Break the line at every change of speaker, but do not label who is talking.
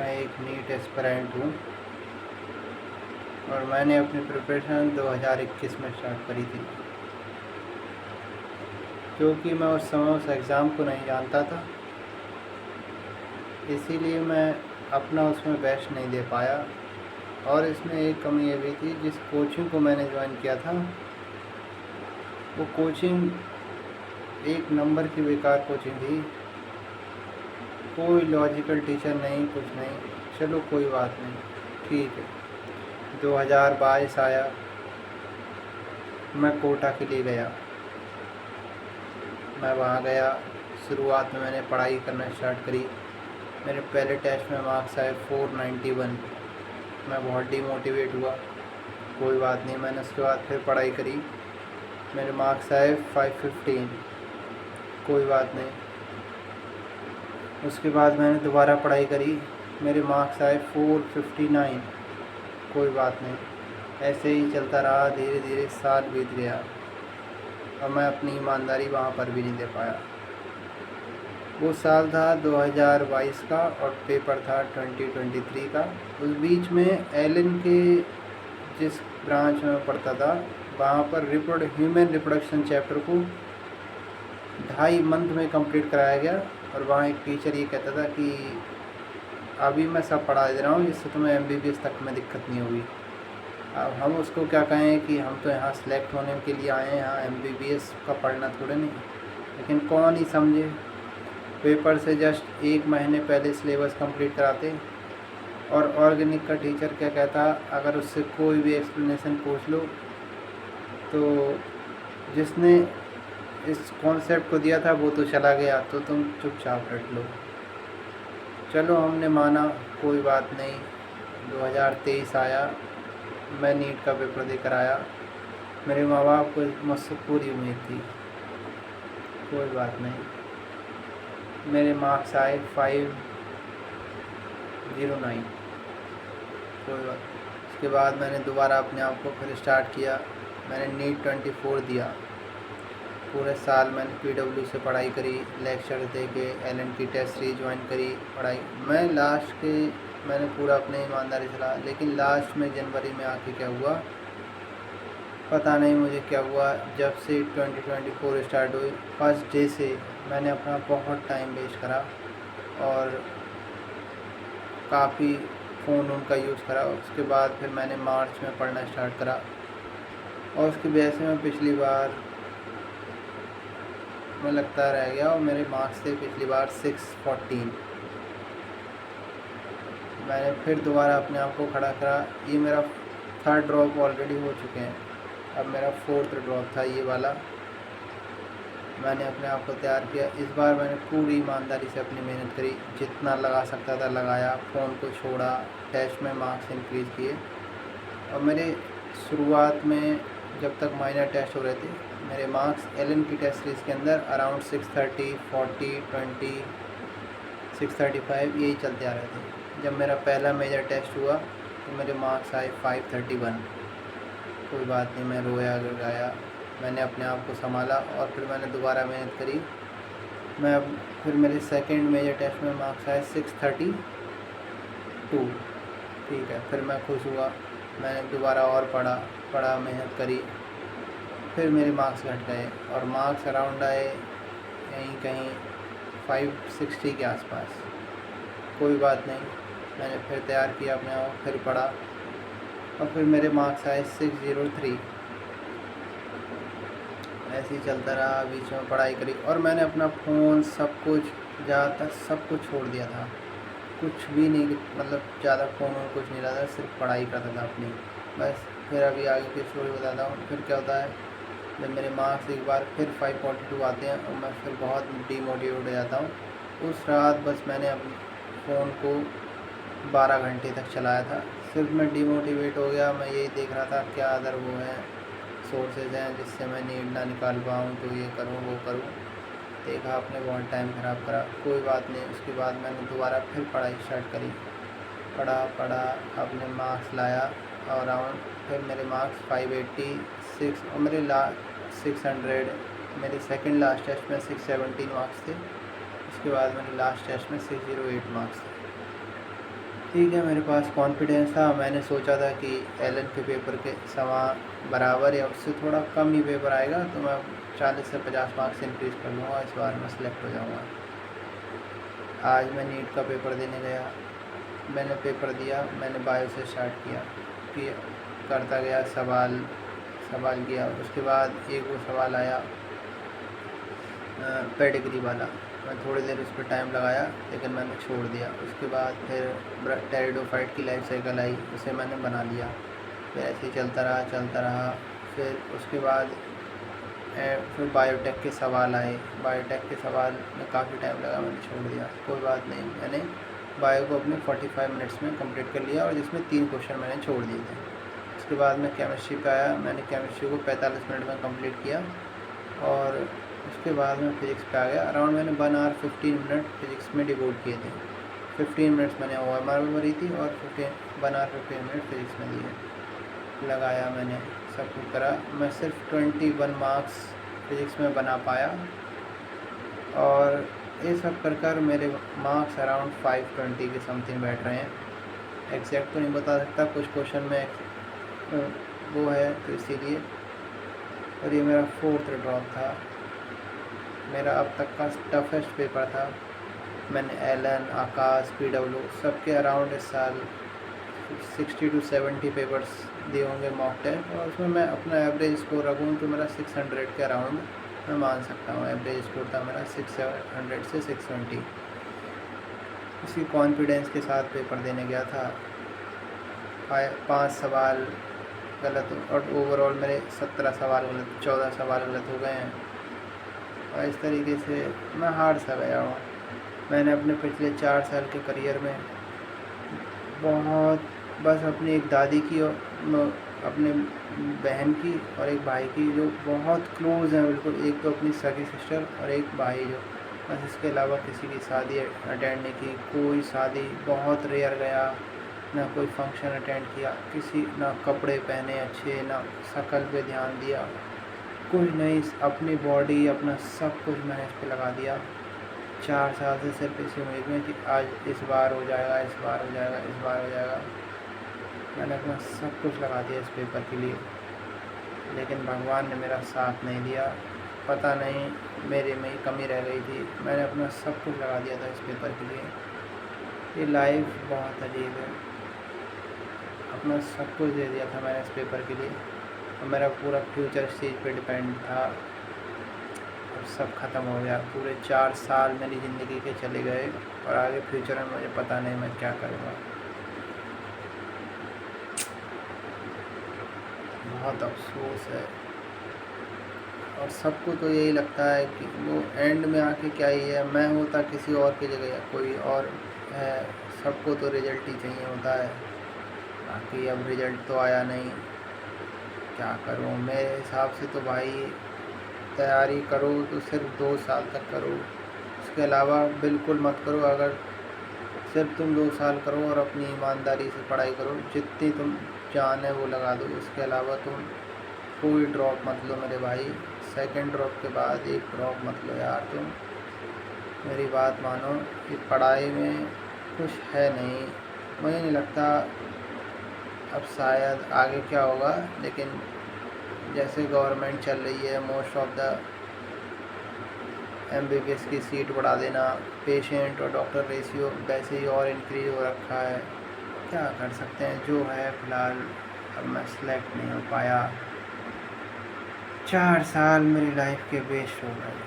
मैं एक NEET aspirant हूँ और मैंने अपनी प्रिपरेशन 2021 में स्टार्ट करी थी, क्योंकि मैं उस समय उस एग्ज़ाम को नहीं जानता था, इसीलिए मैं अपना उसमें बेस्ट नहीं दे पाया। और इसमें एक कमी ये भी थी, जिस कोचिंग को मैंने ज्वाइन किया था वो कोचिंग एक नंबर की बेकार कोचिंग थी। कोई लॉजिकल टीचर नहीं, कुछ नहीं। चलो कोई बात नहीं, ठीक है। 2022 आया, मैं कोटा के लिए गया। मैं वहाँ गया, शुरुआत में मैंने पढ़ाई करना स्टार्ट करी। मेरे पहले टेस्ट में मार्क्स आए 491। मैं बहुत डिमोटिवेट हुआ। कोई बात नहीं, मैंने उसके बाद फिर पढ़ाई करी। मेरे मार्क्स आए 515। कोई बात नहीं, उसके बाद मैंने दोबारा पढ़ाई करी। मेरे मार्क्स आए 459। कोई बात नहीं, ऐसे ही चलता रहा। धीरे धीरे साल बीत गया और मैं अपनी ईमानदारी वहाँ पर भी नहीं दे पाया। वो साल था 2022 का और पेपर था 2023 का। उस बीच में एलन के जिस ब्रांच में पढ़ता था वहाँ पर ह्यूमन रिप्रोडक्शन चैप्टर को 2.5 मंथ में कंप्लीट कराया गया। और वहाँ एक टीचर ये कहता था कि अभी मैं सब पढ़ा दे रहा हूँ, जिससे तुम्हें MBBS तक में दिक्कत नहीं होगी। अब हम उसको क्या कहें कि हम तो यहाँ सेलेक्ट होने के लिए आए हैं, यहाँ MBBS का पढ़ना थोड़े नहीं। लेकिन कौन ही समझे, पेपर से जस्ट 1 महीने पहले सिलेबस कंप्लीट कराते। और ऑर्गेनिक का टीचर क्या कहता, अगर उससे कोई भी एक्सप्लेनेशन पूछ लो तो जिसने इस कॉन्सेप्ट को दिया था वो तो चला गया, तो तुम चुपचाप रट लो। चलो हमने माना, कोई बात नहीं। 2023 आया, मैं नीट का पेपर देकर आया। मेरे माँ बाप को मुझसे पूरी उम्मीद थी। कोई बात नहीं, मेरे मार्क्स आए 509। कोई बात। उसके बाद मैंने दोबारा अपने आप को फिर स्टार्ट किया। मैंने नीट 24 दिया। पूरे साल मैंने PW से पढ़ाई करी, लेक्चर दे के LN की टेस्ट सीरीज ज्वाइन करी, पढ़ाई। मैंने पूरा अपने ईमानदारी चला। लेकिन लास्ट में जनवरी में आके क्या हुआ पता नहीं मुझे क्या हुआ। जब से 2024 स्टार्ट हुई, फर्स्ट डे से मैंने अपना बहुत टाइम वेस्ट करा और काफ़ी फ़ोन उनका यूज़ करा। उसके बाद फिर मैंने मार्च में पढ़ना स्टार्ट करा और उसकी वजह से मैं पिछली बार मैं लगता रह गया और मेरे मार्क्स थे पिछली बार 614। मैंने फिर दोबारा अपने आप को खड़ा करा। ये मेरा 3rd ड्रॉप ऑलरेडी हो चुके हैं, अब मेरा 4th ड्रॉप था ये वाला। मैंने अपने आप को तैयार किया। इस बार मैंने पूरी ईमानदारी से अपनी मेहनत करी, जितना लगा सकता था लगाया, फ़ोन को छोड़ा, टेस्ट में मार्क्स इंक्रीज़ किए। और मेरे शुरुआत में जब तक माइनर टेस्ट हो रहे थे, मेरे मार्क्स LN की टेस्ट सीरीज़ के अंदर अराउंड 630, 40, 20, 635 यही चलते आ रहे थे। जब मेरा पहला मेजर टेस्ट हुआ तो मेरे मार्क्स आए 531। कोई बात नहीं, मैं रोया गया। मैंने अपने आप को संभाला और फिर मैंने दोबारा मेहनत करी। फिर मेरे सेकंड मेजर टेस्ट में मार्क्स आए 632। ठीक है, फिर मैं खुश हुआ। मैंने दोबारा और पढ़ा, मेहनत करी। फिर मेरे मार्क्स घट गए और मार्क्स अराउंड आए यहीं कहीं 560 के आसपास। कोई बात नहीं, मैंने फिर तैयार किया अपने आप, फिर पढ़ा और फिर मेरे मार्क्स आए 603। ऐसे ही चलता रहा। बीच में पढ़ाई करी और मैंने अपना फ़ोन सब कुछ, ज़्यादातर सब कुछ छोड़ दिया था। कुछ भी नहीं, मतलब ज़्यादा फ़ोन और कुछ नहीं रहा था, सिर्फ पढ़ाई करता था अपनी बस। फिर अभी आगे की स्टोरी बताता हूँ। फिर क्या होता है, जब मेरे मार्क्स एक बार फिर 542 आते हैं और मैं फिर बहुत डीमोटिवेट हो जाता हूँ। उस रात बस मैंने अपने फ़ोन को 12 घंटे तक चलाया था। सिर्फ मैं डीमोटिवेट हो गया। मैं यही देख रहा था क्या अदर वो है सोर्सेज हैं जिससे मैं नीट ना निकाल पाऊँ, तो ये करूँ वो करूँ। देखा आपने, बहुत टाइम ख़राब करा। कोई बात नहीं, उसके बाद मैंने दोबारा फिर पढ़ाई स्टार्ट करी। पढ़ा, अपने मार्क्स लाया और अराउंड फिर मेरे मार्क्स 586 और मेरे 600। मेरे सेकंड लास्ट टेस्ट में 617 मार्क्स थे। उसके बाद मेरे लास्ट टेस्ट में 608 मार्क्स थे। ठीक है, मेरे पास कॉन्फिडेंस था। मैंने सोचा था कि एलन के पेपर के समान बराबर या उससे थोड़ा कम ही पेपर आएगा, तो मैं 40 से 50 मार्क्स इंक्रीज़ कर लूँगा, इस बार मैं सेलेक्ट हो जाऊँगा। आज मैं नीट का पेपर देने गया। मैंने पेपर दिया, मैंने बायो से स्टार्ट किया कि करता गया, सवाल किया। उसके बाद एक वो सवाल आया पेडिग्री वाला, मैं थोड़ी देर उस पर टाइम लगाया लेकिन मैंने छोड़ दिया। उसके बाद फिर टेरिडोफाइट की लाइफ साइकिल आई, उसे मैंने बना लिया। फिर ऐसे ही चलता रहा। फिर उसके बाद फिर बायोटेक के सवाल आए। बायोटेक के सवाल में काफ़ी टाइम लगा, मैंने छोड़ दिया। कोई बात नहीं, मैंने बायो को अपने 45 मिनट्स में कंप्लीट कर लिया, और जिसमें 3 क्वेश्चन मैंने छोड़ दिए थे। उसके बाद मैं केमिस्ट्री पे आया, मैंने केमिस्ट्री को 45 मिनट में कंप्लीट किया। और उसके बाद मैं फिज़िक्स पे आ गया। अराउंड मैंने 1 आवर 15 मिनट फिज़िक्स में डिवोट किए थे। 15 मिनट्स मैंने OMR में भरी थी, और 1 आवर 15 मिनट फिज़िक्स में दिए। लगाया मैंने, सब कुछ करा। मैं सिर्फ 21 मार्क्स फिज़िक्स में बना पाया, और ये सब कर मेरे मार्क्स अराउंड 520 के समथिंग बैठ रहे हैं। एग्जैक्ट तो नहीं बता सकता, कुछ क्वेश्चन में वो है, तो इसीलिए। और ये मेरा 4th ड्रॉप था। मेरा अब तक का टफेस्ट पेपर था। मैंने एलन, आकाश, PW सबके अराउंड इस साल 60 to 70 पेपर्स दिए होंगे मॉक टेस्ट, और उसमें मैं अपना एवरेज स्कोर रखूँ तो मेरा 600 के अराउंड मैं मान सकता हूँ। एवरेज स्कोर था मेरा 600 से 620। इसी कॉन्फिडेंस के साथ पेपर देने गया था। 5 सवाल गलत, और ओवरऑल मेरे 17 सवाल गलत, 14 सवाल गलत हो गए हैं। और इस तरीके से मैं हार सा गया हूँ। मैंने अपने पिछले 4 साल के करियर में बहुत, बस अपनी एक दादी की और अपने बहन की और एक भाई की, जो बहुत क्लोज़ हैं बिल्कुल। एक तो अपनी सगी सिस्टर और एक भाई, जो बस इसके अलावा किसी की शादी अटेंड नहीं की। कोई शादी बहुत रेयर गया, ना कोई फंक्शन अटेंड किया, ना कपड़े पहने अच्छे, ना शक्ल पे ध्यान दिया, कुछ नहीं। अपनी बॉडी, अपना सब कुछ मैंने इस पर लगा दिया। 4 साल से सिर्फ इसी उम्मीद में कि आज इस बार हो जाएगा, इस बार हो जाएगा, इस बार हो जाएगा। मैंने अपना सब कुछ लगा दिया इस पेपर के लिए, लेकिन भगवान ने मेरा साथ नहीं दिया। पता नहीं मेरे में ही कमी रह गई थी। मैंने अपना सब कुछ लगा दिया था इस पेपर के लिए। ये लाइफ बहुत अजीब है। अपना सब कुछ दे दिया था मैंने इस पेपर के लिए, और मेरा पूरा फ्यूचर इस चीज़ पे डिपेंड था। अब सब ख़त्म हो गया। पूरे 4 साल मेरी ज़िंदगी के चले गए, और आगे फ्यूचर में मुझे पता नहीं मैं क्या करूँगा। बहुत अफसोस है। और सबको तो यही लगता है कि वो एंड में आके क्या ही है, मैं होता किसी और की जगह, कोई और है। सबको तो रिज़ल्ट ही चाहिए होता है। बाकी अब रिज़ल्ट तो आया नहीं, क्या करूँ। मेरे हिसाब से तो भाई, तैयारी करो तो सिर्फ 2 साल तक करो, उसके अलावा बिल्कुल मत करो। अगर सिर्फ तुम 2 साल करो और अपनी ईमानदारी से पढ़ाई करो, जितनी तुम जान है वो लगा दो। उसके अलावा तुम कोई ड्रॉप मत लो मेरे भाई। सेकंड ड्रॉप के बाद एक ड्रॉप मत लो यार तुम, मेरी बात मानो। कि पढ़ाई में कुछ है नहीं, मुझे नहीं लगता। अब शायद आगे क्या होगा, लेकिन जैसे गवर्नमेंट चल रही है, मोस्ट ऑफ द MBBS की सीट बढ़ा देना, पेशेंट और डॉक्टर रेशियो वैसे ही और इंक्रीज हो रखा है। क्या कर सकते हैं, जो है फ़िलहाल। अब मैं सेलेक्ट नहीं हो पाया। 4 साल मेरी लाइफ के वेस्ट हो गए।